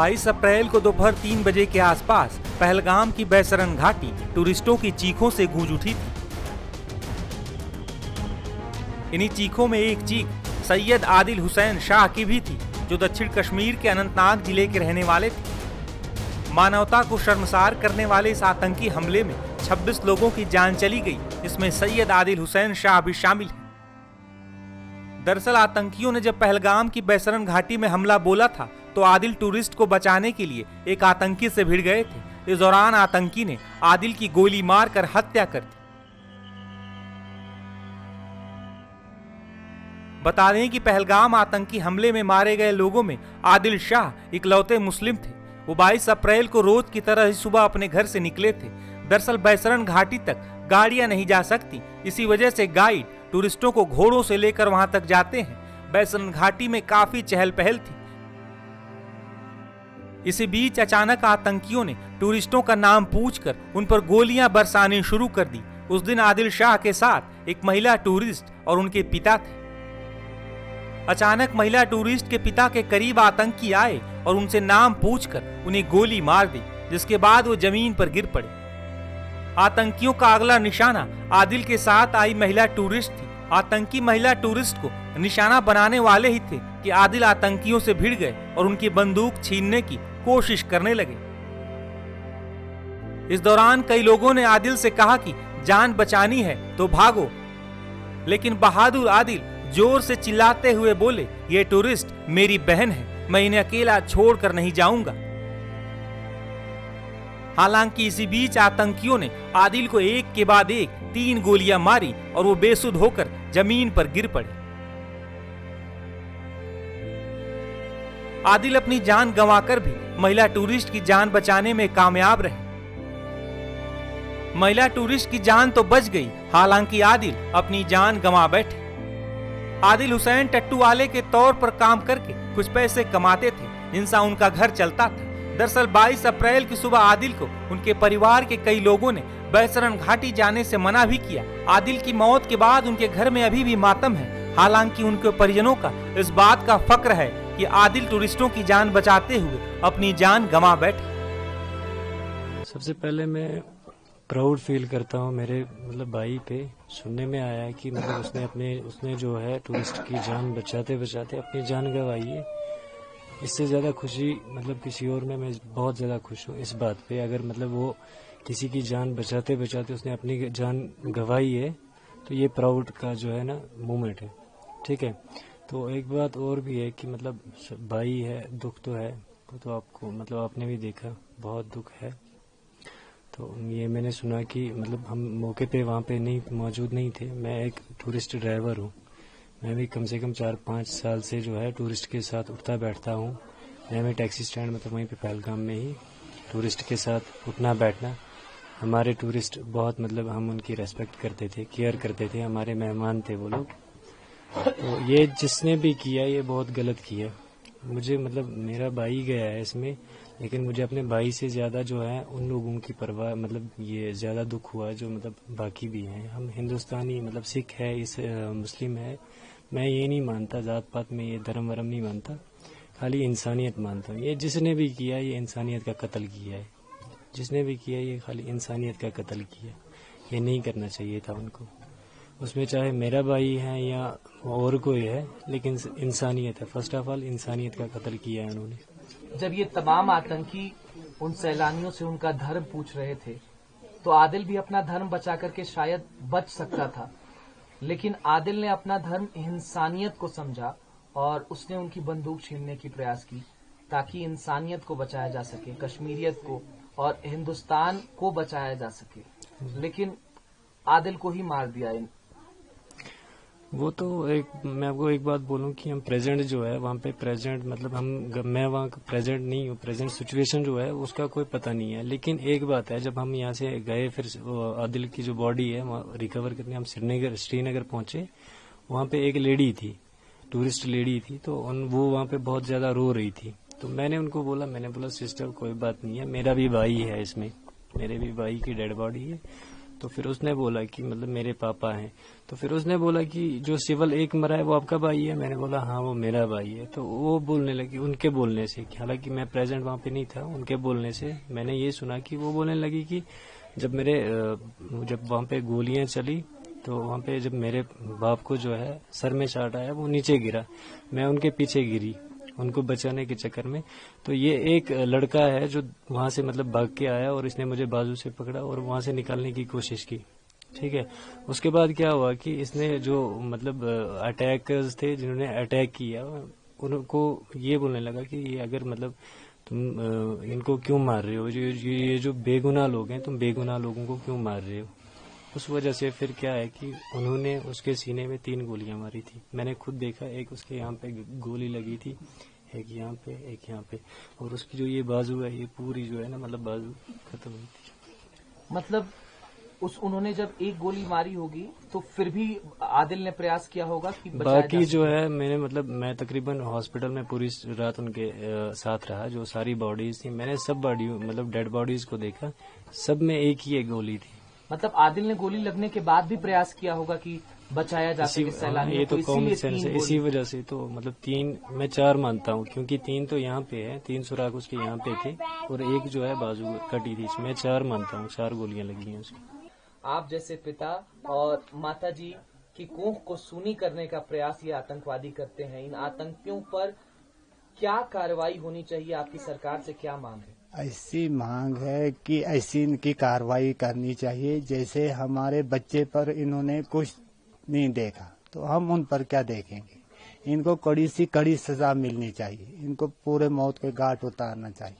22 अप्रैल को दोपहर 3 बजे के आसपास पहलगाम की बैसरन घाटी टूरिस्टों की चीखों से गूंज उठी थी। इन्हीं चीखों में एक चीख सैयद आदिल हुसैन शाह की भी थी, जो दक्षिण कश्मीर के अनंतनाग जिले के रहने वाले थे। मानवता को शर्मसार करने वाले इस आतंकी हमले में 26 लोगों की जान चली गई, जिसमें सैयद आदिल हुसैन शाह भी शामिल है। दरअसल आतंकियों ने जब पहलगाम की बैसरन घाटी में हमला बोला था तो आदिल टूरिस्ट को बचाने के लिए एक आतंकी से भिड़ गए थे। इस दौरान आतंकी ने आदिल की गोली मारकर हत्या कर दी। बता दें कि पहलगाम आतंकी हमले में मारे गए लोगों में आदिल शाह इकलौते मुस्लिम थे। वो 22 अप्रैल को रोज की तरह ही सुबह अपने घर से निकले थे। दरअसल बैसरन घाटी तक गाड़ियां नहीं जा सकती, इसी वजह से गाइड टूरिस्टों को घोड़ों से लेकर वहां तक जाते हैं। बैसरन घाटी में काफी चहल पहल थी। इसी बीच अचानक आतंकियों ने टूरिस्टों का नाम पूछकर उन पर गोलियां बरसानी शुरू कर दी। उस दिन आदिल शाह के साथ एक महिला टूरिस्ट और उनके पिता थे। अचानक महिला टूरिस्ट के पिता के करीब आतंकी आए और उनसे नाम पूछकर उन्हें गोली मार दी, जिसके बाद वो जमीन पर गिर पड़े। आतंकियों का अगला निशाना आदिल के साथ आई महिला टूरिस्ट थी। आतंकी महिला टूरिस्ट को निशाना बनाने वाले ही थे कि आदिल आतंकियों से भिड़ गए और उनकी बंदूक छीनने की कोशिश करने लगे। इस दौरान कई लोगों ने आदिल से कहा कि जान बचानी है तो भागो, लेकिन बहादुर आदिल जोर से चिल्लाते हुए बोले, ये टूरिस्ट मेरी बहन है, मैं इन्हें अकेला छोड़कर नहीं जाऊंगा। हालांकि इसी बीच आतंकियों ने आदिल को एक के बाद एक 3 गोलियां मारी और वो बेसुध होकर जमीन पर गिर पड़े। आदिल अपनी जान गंवाकर भी महिला टूरिस्ट की जान बचाने में कामयाब रहे। महिला टूरिस्ट की जान तो बच गई, हालांकि आदिल अपनी जान गंवा बैठे। आदिल हुसैन टट्टू वाले के तौर पर काम करके कुछ पैसे कमाते थे, जिनसे उनका घर चलता था। दरअसल 22 अप्रैल की सुबह आदिल को उनके परिवार के कई लोगों ने बैसरन घाटी जाने से मना भी किया। आदिल की मौत के बाद उनके घर में अभी भी मातम है। हालांकि उनके परिजनों का इस बात का फक्र है कि आदिल टूरिस्टों की जान बचाते हुए अपनी जान गंवा बैठे। सबसे पहले मैं प्राउड फील करता हूँ मेरे भाई पे। सुनने में आया है कि उसने जो है टूरिस्ट की जान बचाते बचाते अपनी जान गंवाई है। इससे ज्यादा खुशी किसी और में मैं बहुत ज्यादा खुश हूँ इस बात पे। अगर वो किसी की जान बचाते बचाते उसने अपनी जान गंवाई है तो ये प्राउड का जो है ना मोमेंट है। ठीक है, तो एक बात और भी है कि भाई है, दुख तो है, तो आपको आपने भी देखा, बहुत दुख है। तो ये मैंने सुना कि हम मौके पे वहाँ पे मौजूद नहीं थे। मैं एक टूरिस्ट ड्राइवर हूँ। मैं भी कम से कम 4-5 साल से जो है टूरिस्ट के साथ उठता बैठता हूँ। मैं भी टैक्सी स्टैंड वहीं पे पहलगाम में ही टूरिस्ट के साथ उठना बैठना। हमारे टूरिस्ट बहुत हम उनकी रेस्पेक्ट करते थे, केयर करते थे, हमारे मेहमान थे वो लोग। तो ये जिसने भी किया ये बहुत गलत किया। मुझे मेरा भाई गया है इसमें, लेकिन मुझे अपने भाई से ज्यादा जो है उन लोगों की परवाह ये ज्यादा दुख हुआ जो बाकी भी हैं। हम हिंदुस्तानी सिख है, इस मुस्लिम है, मैं ये नहीं मानता जात पात में, ये धर्म वरम नहीं मानता, खाली इंसानियत मानता हूँ। ये जिसने भी किया ये इंसानियत का कत्ल किया है। जिसने भी किया ये खाली इंसानियत का कत्ल किया। ये नहीं करना चाहिए था उनको। उसमें चाहे मेरा भाई है या और कोई है, लेकिन इंसानियत है। फर्स्ट ऑफ ऑल इंसानियत का कत्ल किया है उन्होंने। जब ये तमाम आतंकी उन सैलानियों से उनका धर्म पूछ रहे थे तो आदिल भी अपना धर्म बचा करके शायद बच सकता था, लेकिन आदिल ने अपना धर्म इंसानियत को समझा और उसने उनकी बंदूक छीनने की प्रयास की ताकि इंसानियत को बचाया जा सके, कश्मीरियत को और हिंदुस्तान को बचाया जा सके। लेकिन आदिल को ही मार दिया। वो तो मैं आपको एक बात बोलूं कि हम प्रेजेंट जो है वहाँ पे प्रेजेंट मैं वहाँ प्रेजेंट नहीं हूँ। प्रेजेंट सिचुएशन जो है उसका कोई पता नहीं है। लेकिन एक बात है, जब हम यहाँ से गए फिर आदिल की जो बॉडी है वहाँ रिकवर करने हम श्रीनगर पहुंचे, वहाँ पे एक लेडी थी, टूरिस्ट लेडी थी, तो वो वहाँ पे बहुत ज्यादा रो रही थी। तो मैंने उनको बोला सिस्टर कोई बात नहीं है, मेरा भी भाई है इसमें, मेरे भी भाई की डेड बॉडी है, तो फिर उसने बोला कि मतलब मेरे पापा हैं। तो फिर उसने बोला कि जो सिविल एक मरा है वो आपका भाई है। मैंने बोला हाँ वो मेरा भाई है। तो वो बोलने लगी, उनके बोलने से, हालांकि मैं प्रेजेंट वहाँ पे नहीं था, उनके बोलने से मैंने ये सुना कि वो बोलने लगी कि जब वहाँ पे गोलियां चली तो वहाँ पे जब मेरे बाप को जो है सर में शॉट आया, वो नीचे गिरा, मैं उनके पीछे गिरी उनको बचाने के चक्कर में। तो ये एक लड़का है जो वहां से मतलब भाग के आया और इसने मुझे बाजू से पकड़ा और वहां से निकालने की कोशिश की। ठीक है, उसके बाद क्या हुआ कि इसने जो मतलब अटैकर्स थे जिन्होंने अटैक किया, उनको ये बोलने लगा कि ये अगर मतलब तुम इनको क्यों मार रहे हो, ये जो बेगुनाह लोग हैं, तुम बेगुनाह लोगों को क्यों मार रहे हो। उस वजह से फिर क्या है कि उन्होंने उसके सीने में 3 गोलियां मारी थी। मैंने खुद देखा, एक उसके यहाँ पे गोली लगी थी, एक यहाँ पे, एक यहाँ पे, और उसकी जो ये बाजू है ये पूरी जो है ना मतलब बाजू खत्म हुई थी। मतलब उन्होंने जब एक गोली मारी होगी तो फिर भी आदिल ने प्रयास किया होगा कि बाकी जो है मैंने मतलब मैं तकरीबन हॉस्पिटल में पूरी रात उनके साथ रहा। जो सारी बॉडीज थी मैंने सब बॉडी मतलब डेड बॉडीज को देखा, सब में एक ही एक गोली थी। मतलब आदिल ने गोली लगने के बाद भी प्रयास किया होगा कि बचाया जा सके सैलानियों ये को, तो कॉमन इसीलिए सेंस है। इसी वजह से तो मतलब 3 मैं 4 मानता हूँ, क्योंकि 3 तो यहाँ पे है, 3 सुराख उसके यहाँ पे थे और एक जो है बाजू कटी थी। मैं 4 मानता हूँ, 4 गोलियां लगी हैं उसकी। आप जैसे पिता और माता जी की कोख को सूनी करने का प्रयास ये आतंकवादी करते हैं। इन आतंकियों पर क्या कार्रवाई होनी चाहिए, आपकी सरकार से क्या मांग है? ऐसी मांग है कि ऐसी इनकी कार्रवाई करनी चाहिए। जैसे हमारे बच्चे पर इन्होंने कुछ नहीं देखा तो हम उन पर क्या देखेंगे। इनको कड़ी सी कड़ी सजा मिलनी चाहिए, इनको पूरे मौत के घाट उतारना चाहिए।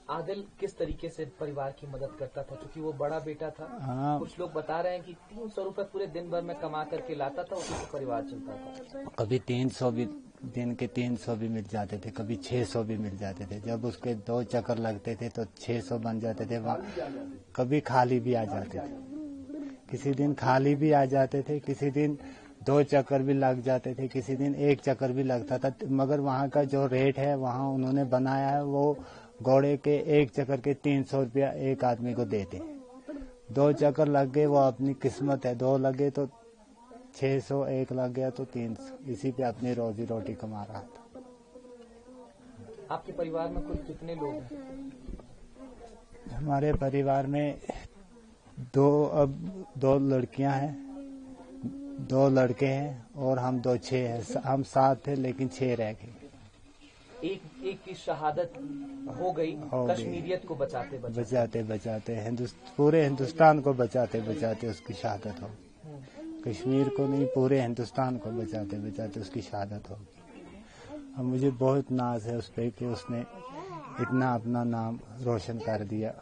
आदिल किस तरीके से परिवार की मदद करता था, क्योंकि वो बड़ा बेटा था? हाँ, कुछ लोग बता रहे हैं कि 300 रुपए पूरे दिन भर में कमा करके लाता था, उसी से परिवार चलता था। कभी 300 भी, दिन के 300 भी मिल जाते थे, कभी 600 भी मिल जाते थे। जब उसके 2 चक्कर लगते थे तो 600 बन जाते थे। कभी खाली भी आ जाते थे, किसी दिन खाली भी आ जाते थे, किसी दिन 2 चक्कर भी लग जाते थे, किसी दिन 1 चक्कर भी लगता था। मगर वहाँ का जो रेट है वहाँ उन्होंने बनाया है, वो घोड़े के 1 चक्कर के 300 रुपया एक आदमी को देते। 2 चक्कर लग गए वो अपनी किस्मत है, 2 लगे तो 600, 1 लग गया तो 300। इसी पे अपनी रोजी रोटी कमा रहा था। आपके परिवार में कुल कितने लोग हैं? हमारे परिवार में 2 लड़कियां हैं, 2 लड़के हैं और हम 6 हैं। हम 7 थे लेकिन 6 रह गए। एक की शहादत हो गई कश्मीरियत को बचाते पूरे हिंदुस्तान को बचाते उसकी शहादत हो। कश्मीर को नहीं, पूरे हिंदुस्तान को बचाते उसकी शहादत होगी। और मुझे बहुत नाज है उस पर कि उसने इतना अपना नाम रोशन कर दिया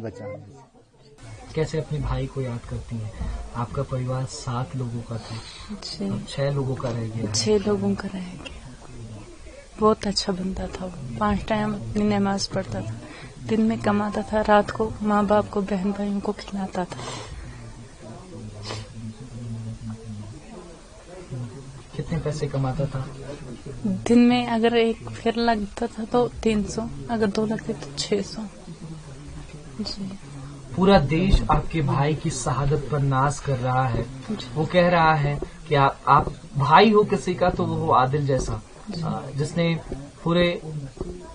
बचाने से। कैसे अपने भाई को याद करती हैं? आपका परिवार 7 लोगों का था, 6 लोगों का रह गया। 6 लोगों का रह गया। बहुत अच्छा बंदा था वो, 5 टाइम अपनी नमाज पढ़ता था, दिन में कमाता था, रात को माँ बाप को बहन भाइयों को खिलाता था। कितने पैसे कमाता था? दिन में अगर एक फिर लगता था तो 300, अगर 2 लगते तो 600। जी। पूरा देश आपके भाई की शहादत पर नाज कर रहा है। वो कह रहा है कि आप भाई हो किसी का तो वो आदिल जैसा, जिसने पूरे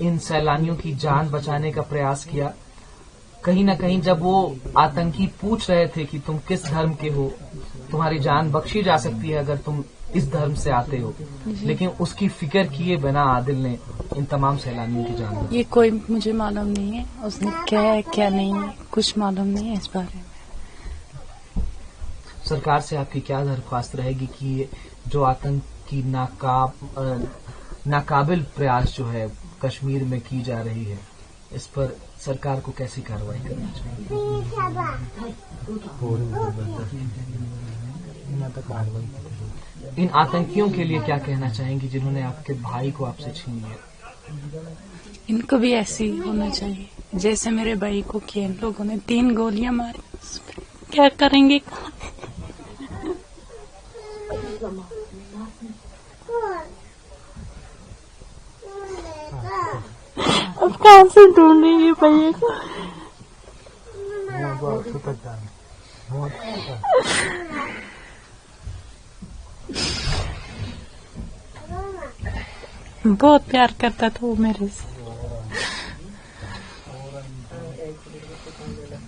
इन सैलानियों की जान बचाने का प्रयास किया। कहीं न कहीं जब वो आतंकी पूछ रहे थे कि तुम किस धर्म के हो, तुम्हारी जान बख्शी जा सकती है अगर तुम इस धर्म से आते हो, लेकिन उसकी फिक्र किए बिना आदिल ने इन तमाम सैलानियों की जान बचाई। ये कोई मुझे मालूम नहीं है उसने क्या है क्या नहीं है, कुछ मालूम नहीं है इस बारे में। सरकार से आपकी क्या दरख्वास्त रहेगी कि ये जो आतंकी नाकाबिल प्रयास जो है कश्मीर में की जा रही है, इस पर सरकार को कैसी कार्रवाई करनी चाहिए? इन आतंकियों के लिए क्या कहना चाहेंगी जिन्होंने आपके भाई को आपसे छीन लिया? इनको भी ऐसे ही होना चाहिए जैसे मेरे भाई को किया। इन लोगों ने 3 गोलियां मारी, क्या करेंगे? अब कहाँ से ढूंढेंगे भैया को? बहुत प्यार करता था वो मेरे से।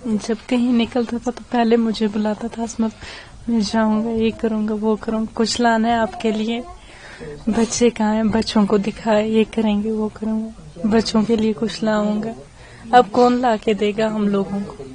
जब कहीं निकलता था तो पहले मुझे बुलाता था, असमत मैं जाऊंगा, ये करूंगा, वो करूंगा, कुछ लाना है आपके लिए, बच्चे कहाँ हैं, बच्चों को दिखाए, ये करेंगे, वो करूंगा, बच्चों के लिए कुछ लाऊंगा। अब कौन ला के देगा हम लोगों को?